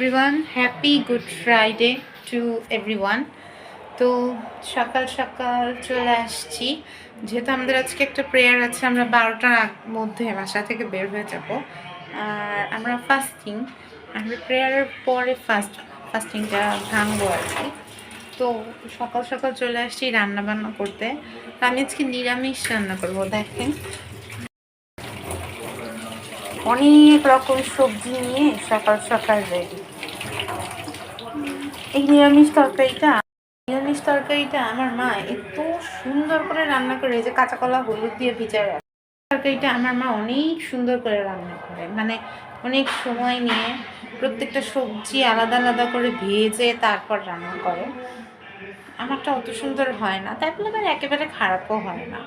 Everyone, happy Good Friday to everyone. তো সকাল সকাল চলে আসছি, যেহেতু আমাদের আজকে একটা প্রেয়ার আছে। আমরা 12টার মধ্যে বাসা থেকে বের হয়ে যাব। আর আমরা ফাস্টিং, আমরা প্রেয়ারের পরে ফাস্টিংটা ভাঙবো আর কি। তো সকাল সকাল চলে আসছি রান্না বান্না করতে। আমি আজকে নিরামিষ রান্না করবো। দেখেন, অনেক রকম সবজি নিয়ে সকাল সকাল রেডি। এই নিরামিষ তরকারিটা আমার মা এত সুন্দর করে রান্না করে, যে কাঁচা কলা হলুদ দিয়ে ভিজায় রাখে। তরকারিটা আমার মা অনেক সুন্দর করে রান্না করে, মানে অনেক সময় নিয়ে প্রত্যেকটা সবজি আলাদা আলাদা করে ভেজে তারপর রান্না করে। আমারটা অত সুন্দর হয় না, তাই বলে আবার একেবারে খারাপও হয় না।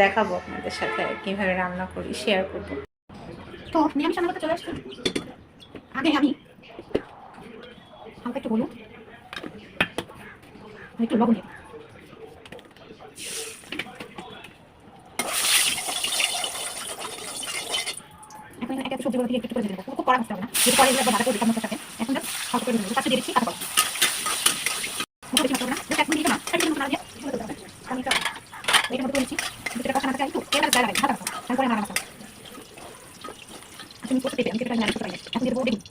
দেখাবো আপনাদের সাথে কীভাবে রান্না করি, শেয়ার করবো। তো নিরামিষ রান্না করতে চলে আসছি। আগে আমি হালকা একটু বলুন, একটু লবণ দিই। এখন এক এক সবজিগুলো থেকে একটু করে দেবো, খুব কড়া ভাজতে হবে না, যদি পরে একবার ভাজা করে দিতাম মশলার সাথে। এখন জাস্ট হালকা করে দেবো, তাতে দিয়ে দিচ্ছি কাঁচা কলা। মোটা বেশি ভাজতে হবে না, জাস্ট 1 মিনিট না 1 মিনিট মশলা দিয়ে তুলে দিতে হবে। আমি এটা এটার মধ্যে করে নিচ্ছি, যেটা কষা না থাকে একটু তেল আর গায়ে লাগাই, ভাজা ভাজা তারপরে নাড়া মশলা। আমি করতে পেরে আমি সেটা নাড়া করতে পারি। এখন দিয়ে দেবো বেগুন।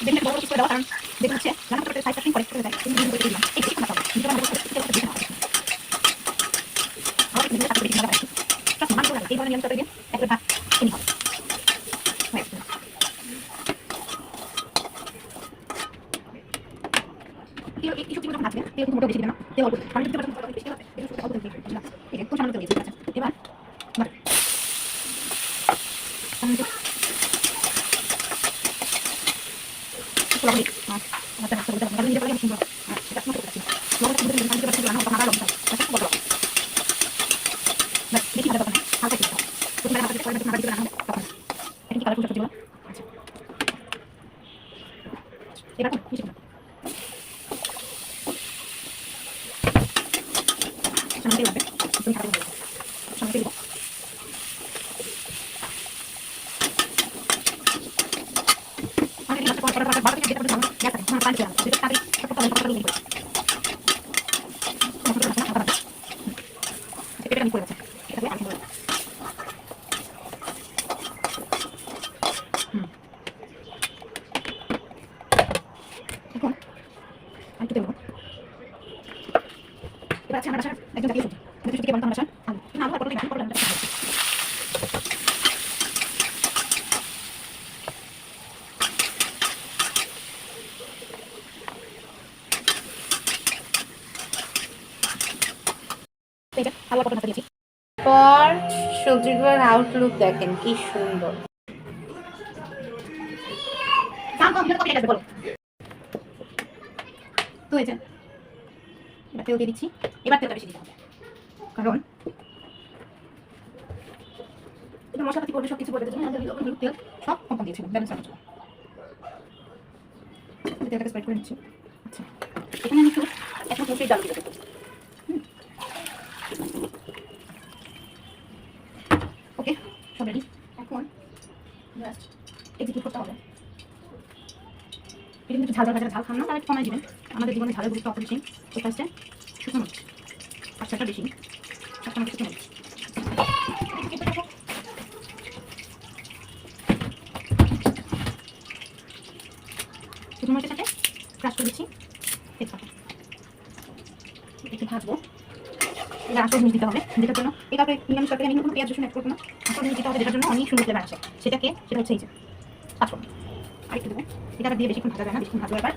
বেগুনটা বড় করে দেওয়া, কারণ বেগুন হচ্ছে রান্না করতে সাইডটা সিং করে করে দেয়। তুমি বেগুন করে দিলাম, এই বেশি খাওয়া হবে, যেটা আমরা করতে তেল করতে বেশি খাওয়া হবে। আর বেগুন সাথে বেশি ভাজা রাখছি, সব মান করে এই ধরনের নিয়ম করে দিয়ে একটা ভাত কিনে হবে। এই সবজিগুলো যখন ভাজবে তেল কিন্তু মোটেও বেশি দিবে না, তেল অল্প, আমি যদি বেশি বেশি অল্প দিই না, ঠিক আছে, কোন সামান্য তেল দিয়েছি। আচ্ছা, এবার পর সবজিগুলোর আউটলুক দেখেন কি সুন্দর। তো এই যে এবার তেল দিয়ে দিচ্ছি, এবার তেলটা বেশি দিতে হবে, কারণ এটা মশলা পাতি করবে, সব কিছু করবে, তেল সব কম কম দিয়েছিলাম, ব্যালেন্স রাখার জন্য। তেলটাকে স্প্রেড করে নিচ্ছি। আচ্ছা, এখানে আমি একটু এখন মুসুরির ডাল দিয়ে দেবো। ওকে, সব রেডি। এখন জাস্ট এক্সিকিউট করতে হবে। এটা কিন্তু ঝাল ঝাল খান না, তাহলে কমাই দিবেন। আমাদের জীবনে ঝালের গুরুত্ব অত বেশি। তো ফার্স্টে শুকনো মরিচ, আচ্ছাটা বেশি, একটা মতো শুকনো মরিচ। শুকনো মরিচের সাথে ক্রাশ করে দিচ্ছি তেজপাতা। একটু ভাজবো। এবার আসল জিনিস দিতে হবে, যেটার জন্য এই কাউকে নিরামিষ তরকারি আমি কোনো পেঁয়াজ রসুন অ্যাড করবো না। আসল জিনিস দিতে হবে, যেটার জন্য অনেক সুন্দর ফ্লেভার আসে। সেটা হচ্ছে এই যে পাঁচফোড়ন। আরেকটু দেবো, এটা আবার দিয়ে বেশিক্ষণ ভাজা যায় না, বেশিক্ষণ ভাজলে আবার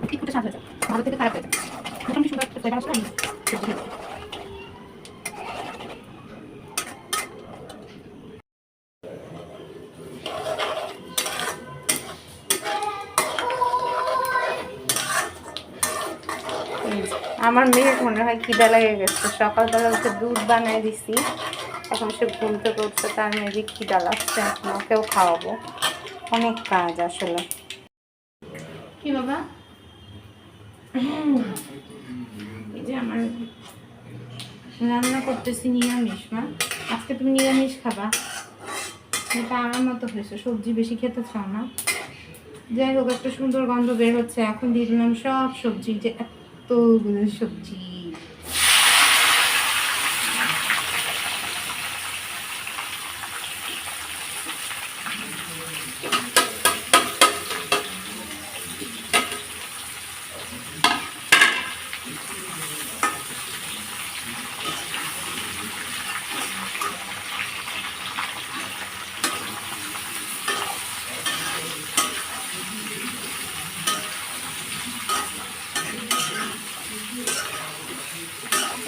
একটু স্বাদ হয়ে যায়, ভালো থেকে খারাপ হয়ে যায়। মোটামুটি সুন্দর একটা ফ্লেভার আসলে আমার মেয়ের মনে হয় খিদা লেগে গেছে। সকালবেলা উঠে দুধ বানিয়ে দিছি, এখন সে ঘুম থেকে উঠছে, তার মেয়েরই খিদা লাগছে। এখন ওকেও খাওয়াবো, অনেক কাজ আসলে। কি বাবা, এই যে আমার রান্না করতেছি নিরামিষ। মা, আজকে তুমি নিরামিষ খাবা, এটা আমার মতো হয়েছে। সবজি বেশি খেতে চাও না, যাই হোক, একটা সুন্দর গন্ধ বের হচ্ছে। এখন দিয়ে দিলাম সব সবজি, যে এতগুলো সবজি।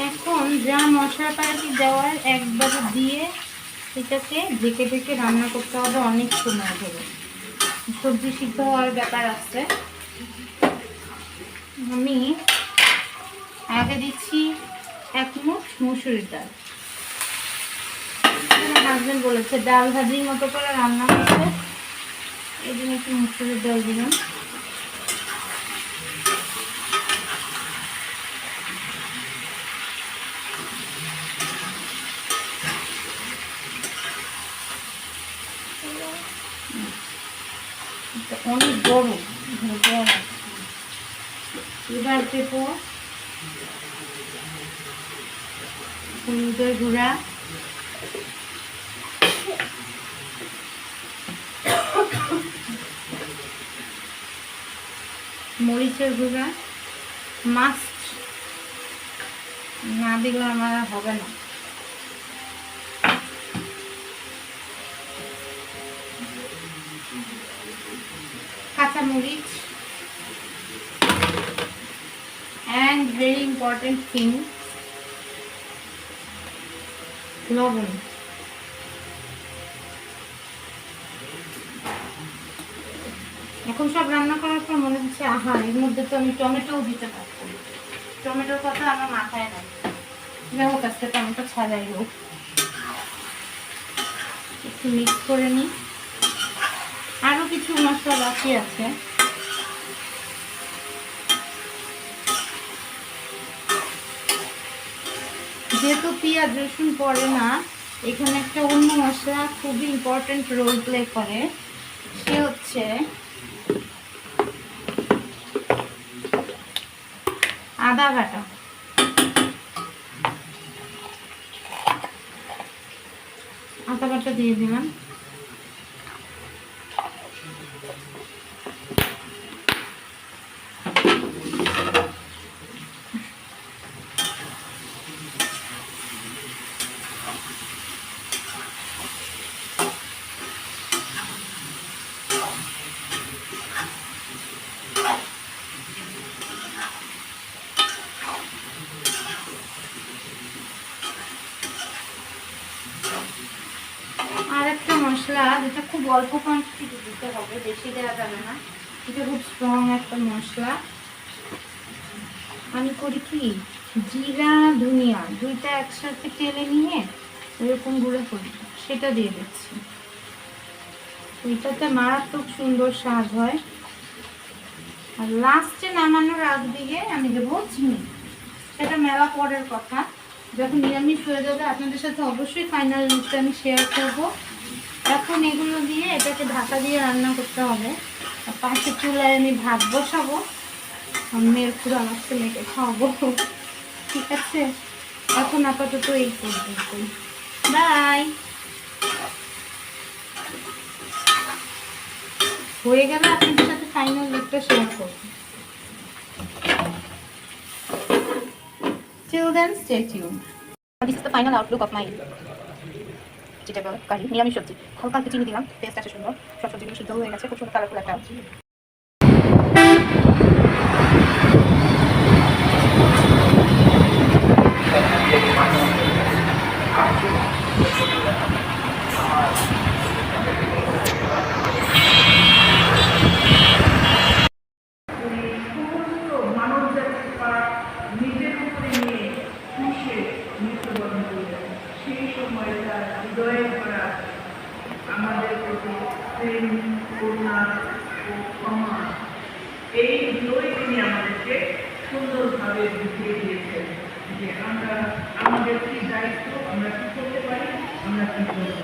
এখন যা মশলাপাতি দেওয়ার একবারে দিয়ে এটাকে ঢেকে ঢেকে রান্না করতে হবে অনেক সময় ধরে। সবজি সিদ্ধ হওয়ার ব্যাপার আছে। আমি আগে দিচ্ছি 1 মুঠ মুসুরির ডাল। আমার হাজবেন্ড বলেছে ডাল ভাজির মতো করে রান্না করতে, এই জন্য একটু মুসুরির ডাল দিলাম। অনেক গরম, এবার দেবো হলুদের গুঁড়া, মরিচের গুঁড়া, মাস্ট না দিলে আমার হবে না। কাঁচামরিচ, and very important thing, লবণ। এখন সব রান্না করার পর মনে হচ্ছে আহা, এর মধ্যে তো আমি টমেটোও দিতে পারতাম। টমেটোর কথা আমার মাথায় নাই। যাই হোক, আজকে টমেটো ছাড়াই হোক। একটু মিক্স করে নিই। আরও কিছু মশলা বাকি আছে। যেহেতু পেঁয়াজ রসুন পড়ে না, এখানে একটা অন্য মশলা খুবই ইম্পর্টেন্ট রোল প্লে করে, সে হচ্ছে আদা বাটা। আদা বাটা দিয়ে দিলাম। আর একটা মশলা যেটা খুব অল্প কোয়ান্টিটি দিতে হবে, বেশি দেওয়া যাবে না। এটা খুব স্ট্রং একটা মশলা। আমি করি কি, জিরা ধনিয়া দুইটা একসাথে তেলে নিয়ে এরকম গুঁড়ো করি, সেটা দিয়ে দিচ্ছি। ওইটাতে মারাত্মক সুন্দর স্বাদ হয়। আর লাস্টে নামানোর আগ দিয়ে আমি দেবো চিনি। সেটা মেলা পরের কথা, যখন নিরামিষ হয়ে যাবে আপনাদের সাথে অবশ্যই ফাইনাল লুকটা আমি শেয়ার করব। এখন এগুলো দিয়ে এটাকে ঢাকা দিয়ে রান্না করতে হবে। আর পাশে চুলায় আমি ভাত বসাবো, মেয়ের পুরো আমার ছেলেকে খাওয়াবো। ঠিক আছে, এখন আপাতত এই পর্যন্ত। বাই। হয়ে গেলে আপনাদের সাথে ফাইনাল লুকটা শেয়ার করব। Till then, stay tuned. This is the final outlook of my vegetable curry. নিরামিষ সবজি, হালকা একটু চিনি দিলাম, টেস্ট আছে সুন্দর। সব সবজিগুলো সিদ্ধ হয়ে গেছে, খুব সুন্দর কালারফুল একটা। আমাদের প্রতি প্রেম, করুণা ও ক্ষমা, এই দুটোই তিনি আমাদেরকে সুন্দরভাবে বুঝিয়ে দিয়েছেন যে আমরা আমাদের কি দায়িত্ব, আমরা কি করতে পারি, আমরা কি করবো।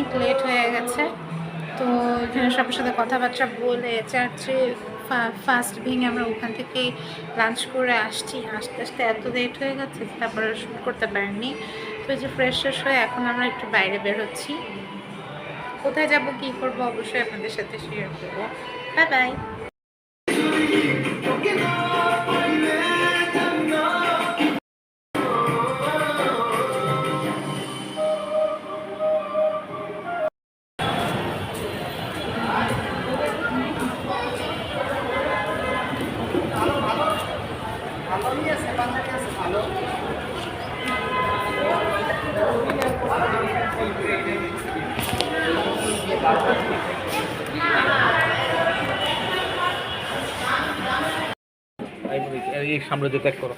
অনেক লেট হয়ে গেছে। তো এখানে সবার সাথে কথাবার্তা বলে চার্চে ফার্স্ট ভেঙে আমরা ওখান থেকেই লাঞ্চ করে আসছি। আস্তে আস্তে এত লেট হয়ে গেছে, তারপরে শ্যুট করতে পারিনি। তো এই যে ফ্রেশ ফ্রেশ হয়ে এখন আমরা একটু বাইরে বের হচ্ছি। কোথায় যাব কী করবো অবশ্যই আপনাদের সাথে শেয়ার করবো। Bye bye. এই সামনে দিয়ে প্যাক করো।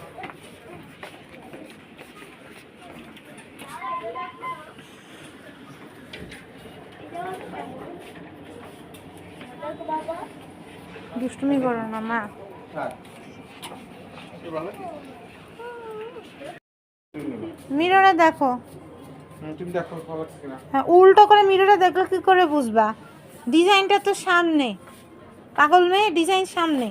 দুষ্টুমি করো না মা। মিররে দেখো। তুমি দেখো ভালো লাগছে কিনা। হ্যাঁ, উল্টো করে মিররে দেখলে কি করে বুঝবা? ডিজাইনটা তো সামনে, পাগল মেয়ে, ডিজাইন সামনে।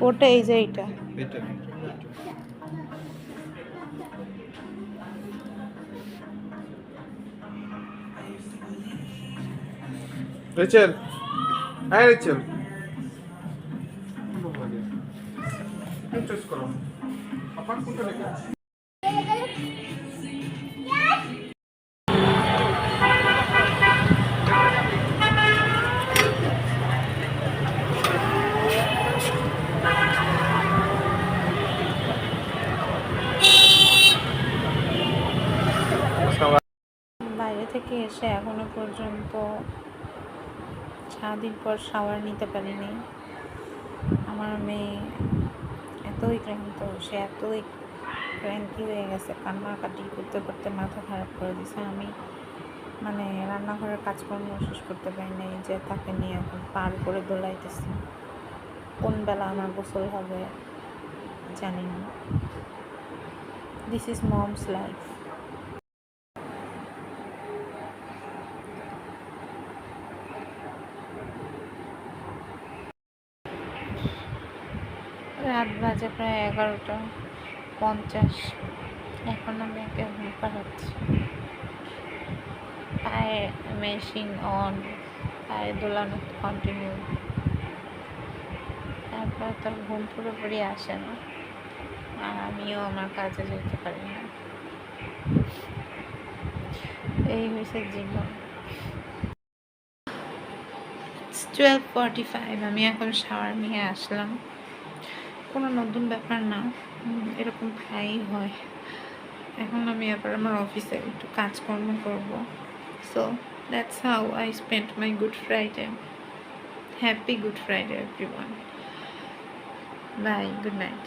ওটা এই যে এইটা। রেচেল, হ্যাঁ রেচেল, চয়েস করো। আপনার কোনটা লেখা? বাইরে থেকে এসে এখনো পর্যন্ত সারাদিন পর শাওয়ার নিতে পারিনি। আমার মেয়ে এতই ক্লান্ত, সে এতই ক্লান্তি হয়ে গেছে, কান্নাকাটি করতে করতে মাথা খারাপ করে দিছে। আমি মানে রান্নাঘরের কাজকর্ম শেষ করতে পারি নাই, যে তাকে নিয়ে এখন পার করে দোলাইতেছি। কোন বেলা আমার গোসল হবে জানি না। This is moms life. রাত বাজে প্রায় 11:50। এখন আমি একে ঘুম পাড়াচ্ছি। পায়ে মেশিন অন, পায়ে দোলানো কন্টিনিউ। তারপর তার ঘুম পুরোপুরি আসে না, আর আমিও আমার কাজে যেতে পারি না। এই হয়েছে জীবন। 12:45, আমি এখন শাওয়ার নিয়ে আসলাম। কোনো নতুন ব্যাপার না, এরকম প্রায়ই হয়। এখন আমি আবার আমার অফিসে একটু কাজকর্ম করবো। So that's how I spent my Good Friday. Happy Good Friday everyone. Bye, good night.